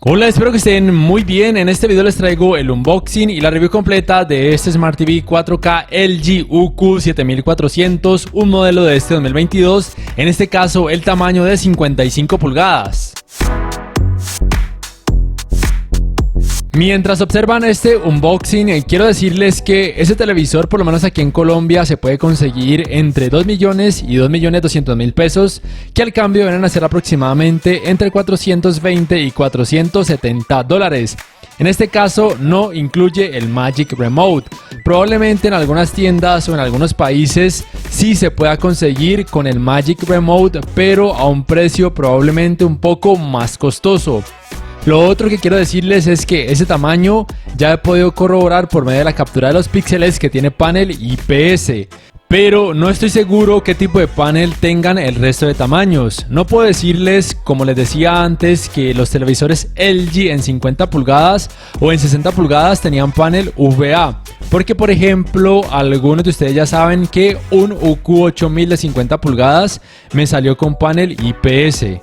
Hola, espero que estén muy bien. En este video les traigo el unboxing y la review completa de este Smart TV 4K LG UQ7400, un modelo de este 2022, en este caso el tamaño de 55 pulgadas. Mientras observan este unboxing, quiero decirles que ese televisor, por lo menos aquí en Colombia, se puede conseguir entre 2 millones y 2.200.000 pesos, que al cambio vienen a ser aproximadamente entre 420 y 470 dólares. En este caso no incluye el Magic Remote. Probablemente en algunas tiendas o en algunos países sí se pueda conseguir con el Magic Remote, pero a un precio probablemente un poco más costoso. Lo otro que quiero decirles es que ese tamaño ya he podido corroborar por medio de la captura de los píxeles que tiene panel IPS, pero no estoy seguro qué tipo de panel tengan el resto de tamaños. No puedo decirles, como les decía antes, que los televisores LG en 50 pulgadas o en 60 pulgadas tenían panel VA, porque por ejemplo algunos de ustedes ya saben que un UQ8000 de 50 pulgadas me salió con panel IPS.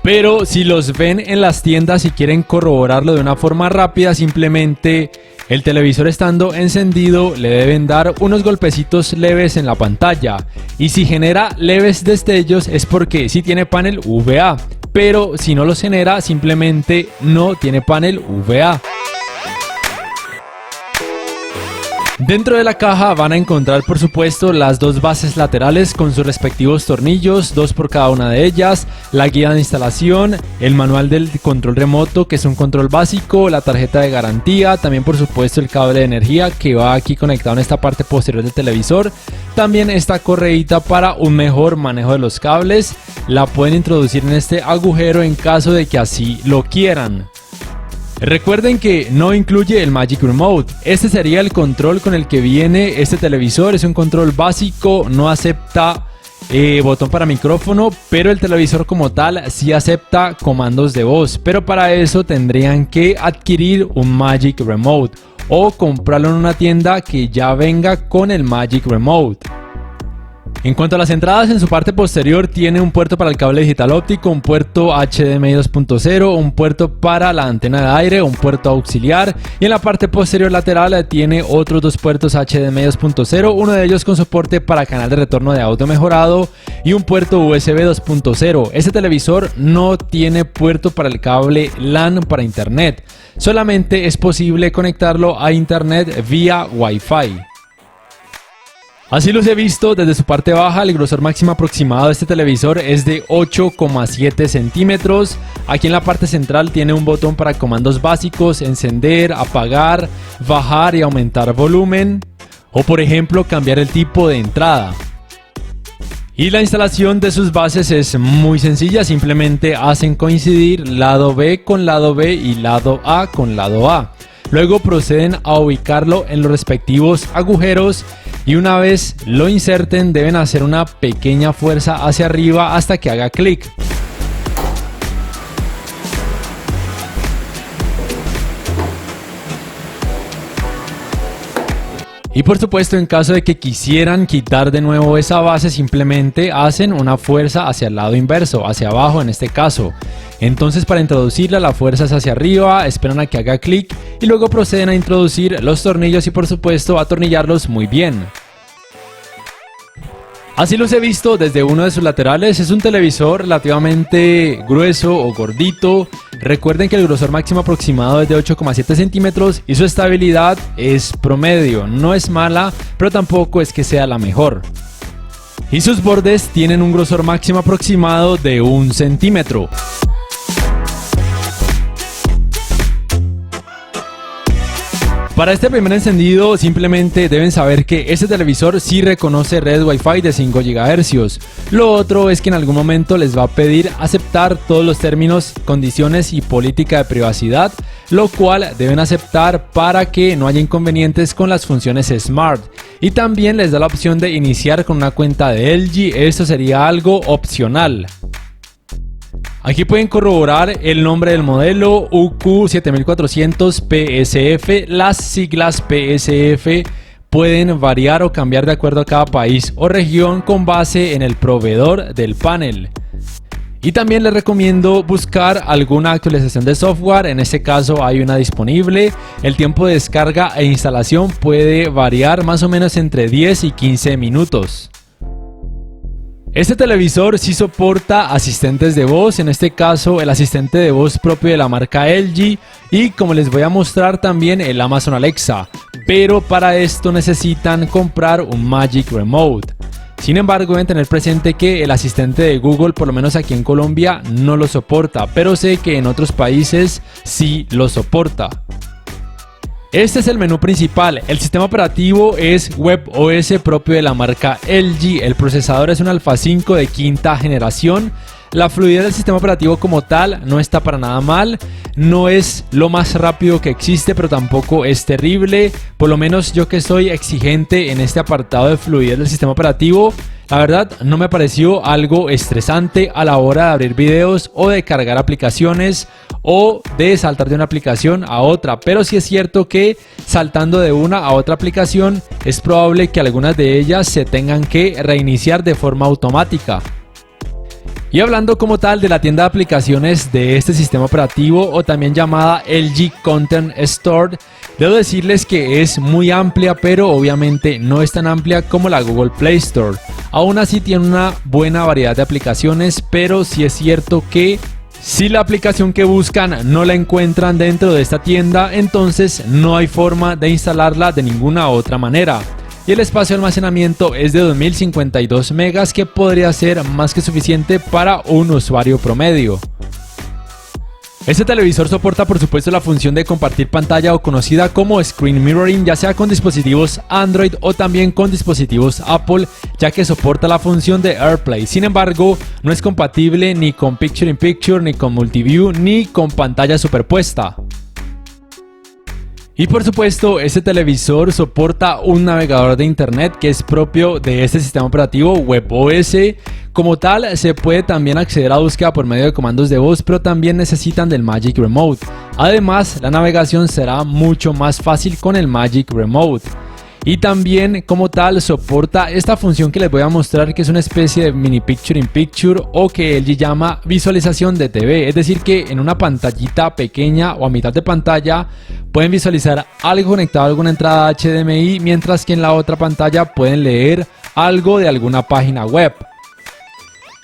Pero si los ven en las tiendas y quieren corroborarlo de una forma rápida, simplemente el televisor estando encendido le deben dar unos golpecitos leves en la pantalla. Y si genera leves destellos es porque sí tiene panel VA, pero si no los genera simplemente no tiene panel VA. Dentro de la caja van a encontrar por supuesto las dos bases laterales con sus respectivos tornillos, dos por cada una de ellas, la guía de instalación, el manual del control remoto que es un control básico, la tarjeta de garantía, también por supuesto el cable de energía que va aquí conectado en esta parte posterior del televisor, también esta correíta para un mejor manejo de los cables, la pueden introducir en este agujero en caso de que así lo quieran. Recuerden que no incluye el Magic Remote. Este sería el control con el que viene este televisor. Es un control básico, no acepta botón para micrófono, pero el televisor como tal sí acepta comandos de voz. Pero para eso tendrían que adquirir un Magic Remote o comprarlo en una tienda que ya venga con el Magic Remote. En cuanto a las entradas, en su parte posterior tiene un puerto para el cable digital óptico, un puerto HDMI 2.0, un puerto para la antena de aire, un puerto auxiliar, y en la parte posterior lateral tiene otros dos puertos HDMI 2.0, uno de ellos con soporte para canal de retorno de audio mejorado y un puerto USB 2.0. Este televisor no tiene puerto para el cable LAN para internet, solamente es posible conectarlo a internet vía Wi-Fi. Así los he visto desde su parte baja. El grosor máximo aproximado de este televisor es de 8,7 centímetros. Aquí en la parte central tiene un botón para comandos básicos, encender, apagar, bajar y aumentar volumen, o por ejemplo cambiar el tipo de entrada. Y la instalación de sus bases es muy sencilla, simplemente hacen coincidir lado B con lado B y lado A con lado A. Luego proceden a ubicarlo en los respectivos agujeros y una vez lo inserten deben hacer una pequeña fuerza hacia arriba hasta que haga clic. Y por supuesto, en caso de que quisieran quitar de nuevo esa base, simplemente hacen una fuerza hacia el lado inverso, hacia abajo en este caso. Entonces para introducirla la fuerza es hacia arriba, esperan a que haga clic y luego proceden a introducir los tornillos y por supuesto atornillarlos muy bien. Así los he visto desde uno de sus laterales. Es un televisor relativamente grueso o gordito. Recuerden que el grosor máximo aproximado es de 8,7 centímetros y su estabilidad es promedio. No es mala, pero tampoco es que sea la mejor. Y sus bordes tienen un grosor máximo aproximado de 1 centímetro. Para este primer encendido simplemente deben saber que este televisor sí reconoce red Wi-Fi de 5 GHz. Lo otro es que en algún momento les va a pedir aceptar todos los términos, condiciones y política de privacidad, lo cual deben aceptar para que no haya inconvenientes con las funciones Smart. Y también les da la opción de iniciar con una cuenta de LG, esto sería algo opcional. Aquí pueden corroborar el nombre del modelo UQ7400 PSF. Las siglas PSF pueden variar o cambiar de acuerdo a cada país o región con base en el proveedor del panel. Y también les recomiendo buscar alguna actualización de software, en este caso hay una disponible. El tiempo de descarga e instalación puede variar más o menos entre 10 y 15 minutos. Este televisor sí soporta asistentes de voz, en este caso el asistente de voz propio de la marca LG y como les voy a mostrar también el Amazon Alexa, pero para esto necesitan comprar un Magic Remote. Sin embargo, deben tener presente que el asistente de Google, por lo menos aquí en Colombia, no lo soporta, pero sé que en otros países sí lo soporta. Este es el menú principal. El sistema operativo es WebOS propio de la marca LG. El procesador es un Alpha 5 de quinta generación. La fluidez del sistema operativo como tal no está para nada mal. No es lo más rápido que existe, pero tampoco es terrible. Por lo menos yo que soy exigente en este apartado de fluidez del sistema operativo, la verdad no me pareció algo estresante a la hora de abrir videos o de cargar aplicaciones o de saltar de una aplicación a otra, pero sí es cierto que saltando de una a otra aplicación es probable que algunas de ellas se tengan que reiniciar de forma automática. Y hablando como tal de la tienda de aplicaciones de este sistema operativo o también llamada LG Content Store, debo decirles que es muy amplia, pero obviamente no es tan amplia como la Google Play Store. Aún así tiene una buena variedad de aplicaciones, pero sí es cierto que si la aplicación que buscan no la encuentran dentro de esta tienda, entonces no hay forma de instalarla de ninguna otra manera. Y el espacio de almacenamiento es de 2052 megas, que podría ser más que suficiente para un usuario promedio. Este televisor soporta por supuesto la función de compartir pantalla o conocida como Screen Mirroring, ya sea con dispositivos Android o también con dispositivos Apple, ya que soporta la función de AirPlay. Sin embargo, no es compatible ni con Picture in Picture, ni con Multiview, ni con pantalla superpuesta. Y por supuesto, este televisor soporta un navegador de internet que es propio de este sistema operativo WebOS. Como tal, se puede también acceder a búsqueda por medio de comandos de voz, pero también necesitan del Magic Remote. Además, la navegación será mucho más fácil con el Magic Remote. Y también como tal soporta esta función que les voy a mostrar, que es una especie de mini picture in picture o que él llama visualización de TV. Es decir que en una pantallita pequeña o a mitad de pantalla pueden visualizar algo conectado a alguna entrada HDMI, mientras que en la otra pantalla pueden leer algo de alguna página web.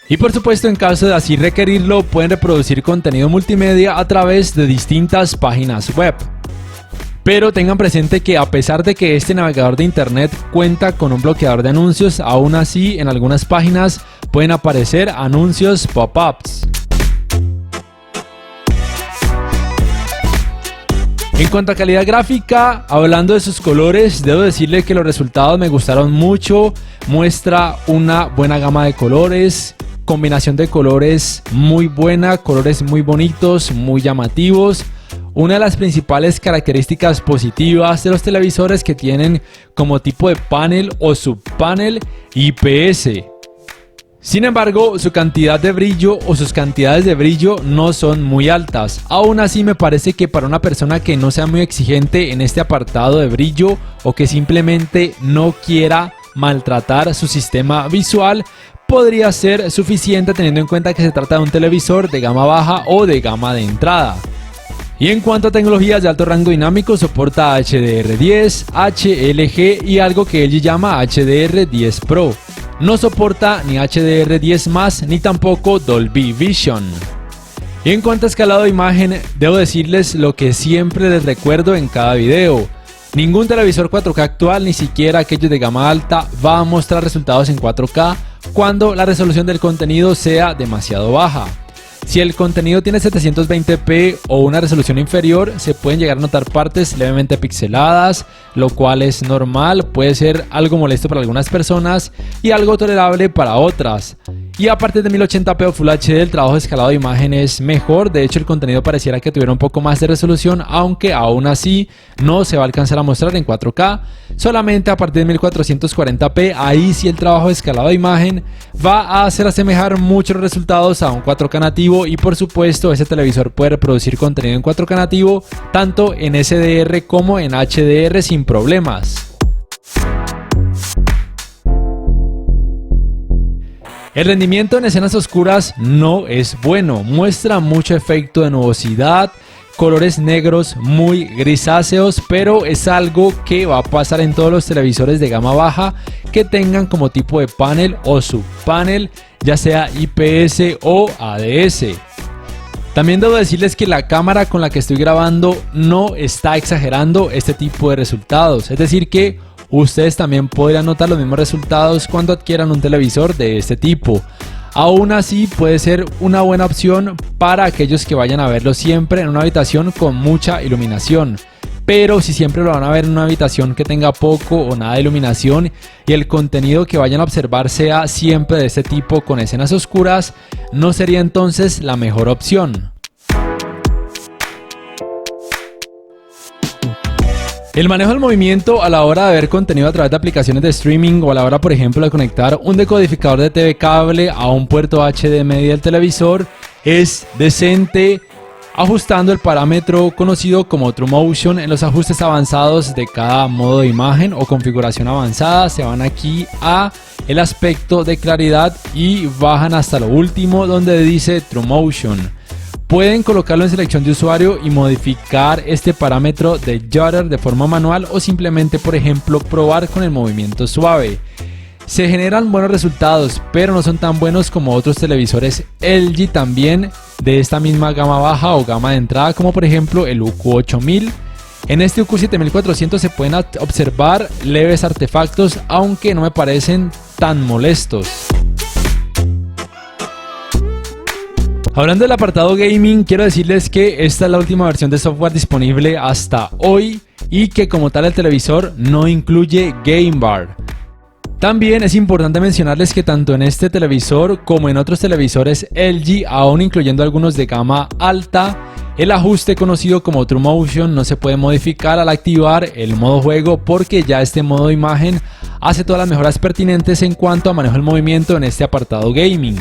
Y por supuesto, en caso de así requerirlo, pueden reproducir contenido multimedia a través de distintas páginas web. Pero tengan presente que a pesar de que este navegador de internet cuenta con un bloqueador de anuncios, aún así en algunas páginas pueden aparecer anuncios pop-ups. En cuanto a calidad gráfica, hablando de sus colores, debo decirle que los resultados me gustaron mucho. Muestra una buena gama de colores, combinación de colores muy buena, colores muy bonitos, muy llamativos. Una de las principales características positivas de los televisores que tienen como tipo de panel o subpanel IPS. Sin embargo, su cantidad de brillo o sus cantidades de brillo no son muy altas. Aún así, me parece que para una persona que no sea muy exigente en este apartado de brillo o que simplemente no quiera maltratar su sistema visual, podría ser suficiente, teniendo en cuenta que se trata de un televisor de gama baja o de gama de entrada. Y en cuanto a tecnologías de alto rango dinámico, soporta HDR10, HLG y algo que él llama HDR10 Pro. No soporta ni HDR10+, ni tampoco Dolby Vision. Y en cuanto a escalado de imagen, debo decirles lo que siempre les recuerdo en cada video. Ningún televisor 4K actual, ni siquiera aquellos de gama alta, va a mostrar resultados en 4K cuando la resolución del contenido sea demasiado baja. Si el contenido tiene 720p o una resolución inferior, se pueden llegar a notar partes levemente pixeladas, lo cual es normal, puede ser algo molesto para algunas personas y algo tolerable para otras. Y a partir de 1080p o Full HD, el trabajo de escalado de imagen es mejor. De hecho, el contenido pareciera que tuviera un poco más de resolución, aunque aún así no se va a alcanzar a mostrar en 4K. Solamente a partir de 1440p, ahí sí el trabajo de escalado de imagen va a hacer asemejar muchos resultados a un 4K nativo. Y por supuesto, ese televisor puede reproducir contenido en 4K nativo, tanto en SDR como en HDR sin problemas. El rendimiento en escenas oscuras no es bueno, muestra mucho efecto de nubosidad, colores negros muy grisáceos, pero es algo que va a pasar en todos los televisores de gama baja que tengan como tipo de panel o subpanel, ya sea IPS o ADS. También debo decirles que la cámara con la que estoy grabando no está exagerando este tipo de resultados, es decir que ustedes también podrán notar los mismos resultados cuando adquieran un televisor de este tipo. Aún así puede ser una buena opción para aquellos que vayan a verlo siempre en una habitación con mucha iluminación. Pero si siempre lo van a ver en una habitación que tenga poco o nada de iluminación y el contenido que vayan a observar sea siempre de este tipo con escenas oscuras, no sería entonces la mejor opción. El manejo del movimiento a la hora de ver contenido a través de aplicaciones de streaming o a la hora, por ejemplo, de conectar un decodificador de TV cable a un puerto HDMI del televisor es decente, ajustando el parámetro conocido como TrueMotion. En los ajustes avanzados de cada modo de imagen o configuración avanzada se van aquí a el aspecto de claridad y bajan hasta lo último donde dice TrueMotion. Pueden colocarlo en selección de usuario y modificar este parámetro de Shutter de forma manual o simplemente, por ejemplo, probar con el movimiento suave. Se generan buenos resultados, pero no son tan buenos como otros televisores LG también de esta misma gama baja o gama de entrada, como por ejemplo el UQ8000. En este UQ7400 se pueden observar leves artefactos, aunque no me parecen tan molestos. Hablando del apartado gaming, quiero decirles que esta es la última versión de software disponible hasta hoy y que como tal el televisor no incluye Game Bar. También es importante mencionarles que tanto en este televisor como en otros televisores LG, aún incluyendo algunos de gama alta, el ajuste conocido como TrueMotion no se puede modificar al activar el modo juego, porque ya este modo de imagen hace todas las mejoras pertinentes en cuanto a manejo del movimiento en este apartado gaming.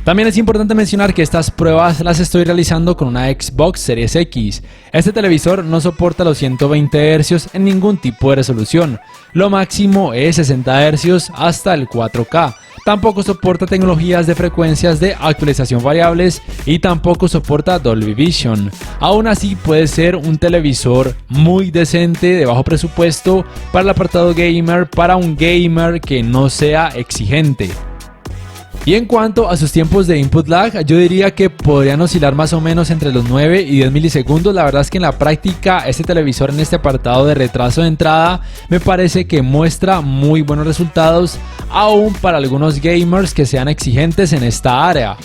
También es importante mencionar que estas pruebas las estoy realizando con una Xbox Series X. Este televisor no soporta los 120 Hz en ningún tipo de resolución. Lo máximo es 60 Hz hasta el 4K. Tampoco soporta tecnologías de frecuencias de actualización variables y tampoco soporta Dolby Vision. Aún así puede ser un televisor muy decente de bajo presupuesto para el apartado gamer, para un gamer que no sea exigente. Y en cuanto a sus tiempos de input lag, yo diría que podrían oscilar más o menos entre los 9 y 10 milisegundos. La verdad es que en la práctica este televisor en este apartado de retraso de entrada me parece que muestra muy buenos resultados, aún para algunos gamers que sean exigentes en esta área.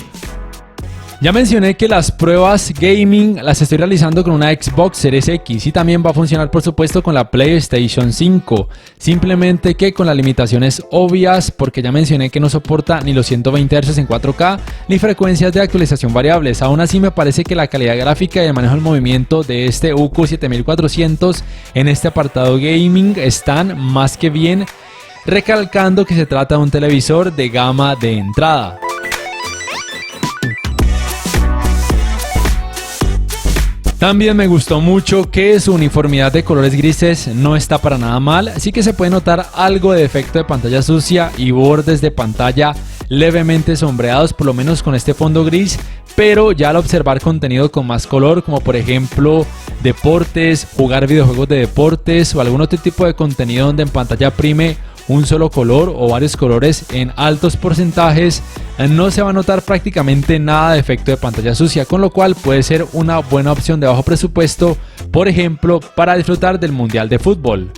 Ya mencioné que las pruebas gaming las estoy realizando con una Xbox Series X y también va a funcionar por supuesto con la PlayStation 5, simplemente que con las limitaciones obvias, porque ya mencioné que no soporta ni los 120 Hz en 4K ni frecuencias de actualización variables. Aún así me parece que la calidad gráfica y el manejo del movimiento de este UQ7400 en este apartado gaming están más que bien, recalcando que se trata de un televisor de gama de entrada. También me gustó mucho que su uniformidad de colores grises no está para nada mal, sí que se puede notar algo de efecto de pantalla sucia y bordes de pantalla levemente sombreados, por lo menos con este fondo gris, pero ya al observar contenido con más color, como por ejemplo deportes, jugar videojuegos de deportes o algún otro tipo de contenido donde en pantalla prime un solo color o varios colores en altos porcentajes, no se va a notar prácticamente nada de efecto de pantalla sucia, con lo cual puede ser una buena opción de bajo presupuesto, por ejemplo, para disfrutar del Mundial de Fútbol.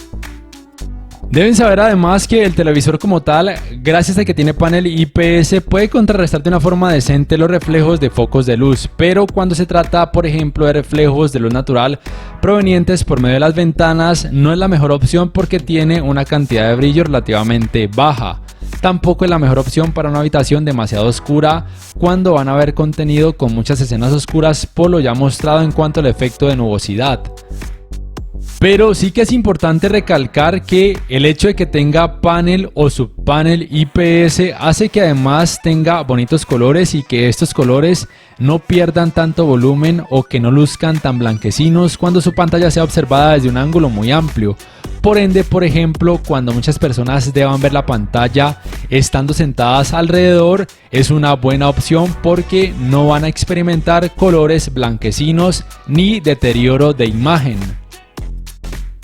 Deben saber además que el televisor como tal, gracias a que tiene panel IPS, puede contrarrestar de una forma decente los reflejos de focos de luz, pero cuando se trata por ejemplo de reflejos de luz natural provenientes por medio de las ventanas, no es la mejor opción porque tiene una cantidad de brillo relativamente baja. Tampoco es la mejor opción para una habitación demasiado oscura cuando van a ver contenido con muchas escenas oscuras, por lo ya mostrado en cuanto al efecto de nubosidad. Pero sí que es importante recalcar que el hecho de que tenga panel o subpanel IPS hace que además tenga bonitos colores y que estos colores no pierdan tanto volumen o que no luzcan tan blanquecinos cuando su pantalla sea observada desde un ángulo muy amplio. Por ende, por ejemplo, cuando muchas personas deban ver la pantalla estando sentadas alrededor, es una buena opción porque no van a experimentar colores blanquecinos ni deterioro de imagen.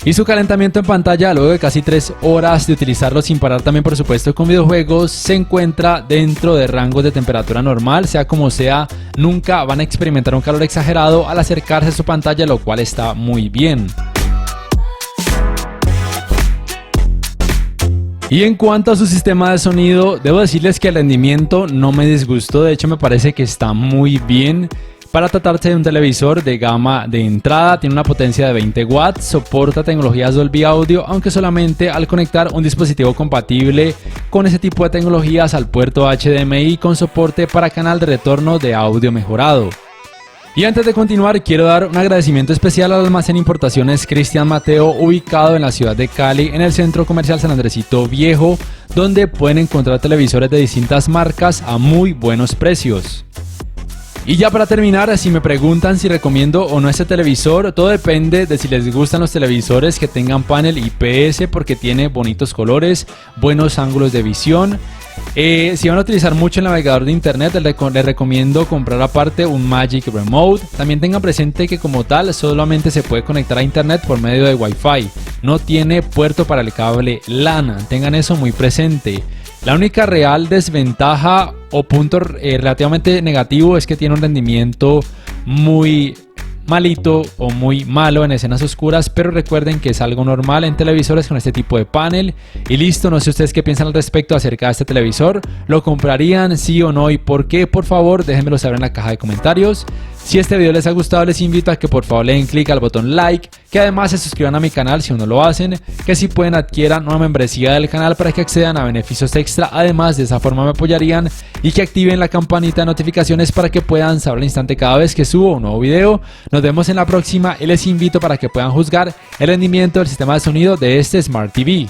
Y su calentamiento en pantalla luego de casi 3 horas de utilizarlo sin parar, también por supuesto con videojuegos, se encuentra dentro de rangos de temperatura normal. Sea como sea, nunca van a experimentar un calor exagerado al acercarse a su pantalla, lo cual está muy bien. Y en cuanto a su sistema de sonido, debo decirles que el rendimiento no me disgustó, de hecho me parece que está muy bien. Para tratarse de un televisor de gama de entrada, tiene una potencia de 20 watts, soporta tecnologías Dolby Audio, aunque solamente al conectar un dispositivo compatible con ese tipo de tecnologías al puerto HDMI con soporte para canal de retorno de audio mejorado. Y antes de continuar, quiero dar un agradecimiento especial al almacén Importaciones Cristian Mateo, ubicado en la ciudad de Cali, en el centro comercial San Andresito Viejo, donde pueden encontrar televisores de distintas marcas a muy buenos precios. Y ya para terminar, si me preguntan si recomiendo o no este televisor, todo depende de si les gustan los televisores que tengan panel IPS porque tiene bonitos colores, buenos ángulos de visión. Si van a utilizar mucho el navegador de internet, les recomiendo comprar aparte un Magic Remote. También tengan presente que como tal solamente se puede conectar a internet por medio de Wi-Fi. No tiene puerto para el cable LAN, tengan eso muy presente. La única real desventaja o punto relativamente negativo es que tiene un rendimiento muy malito o muy malo en escenas oscuras, pero recuerden que es algo normal en televisores con este tipo de panel. Y listo, no sé ustedes qué piensan al respecto acerca de este televisor. ¿Lo comprarían, sí o no, y por qué? Por favor, déjenmelo saber en la caja de comentarios. Si este video les ha gustado, les invito a que por favor le den clic al botón like, que además se suscriban a mi canal si aún no lo hacen, que si pueden adquieran una membresía del canal para que accedan a beneficios extra. Además, de esa forma me apoyarían, y que activen la campanita de notificaciones para que puedan saber al instante cada vez que subo un nuevo video. Nos vemos en la próxima y les invito para que puedan juzgar el rendimiento del sistema de sonido de este Smart TV.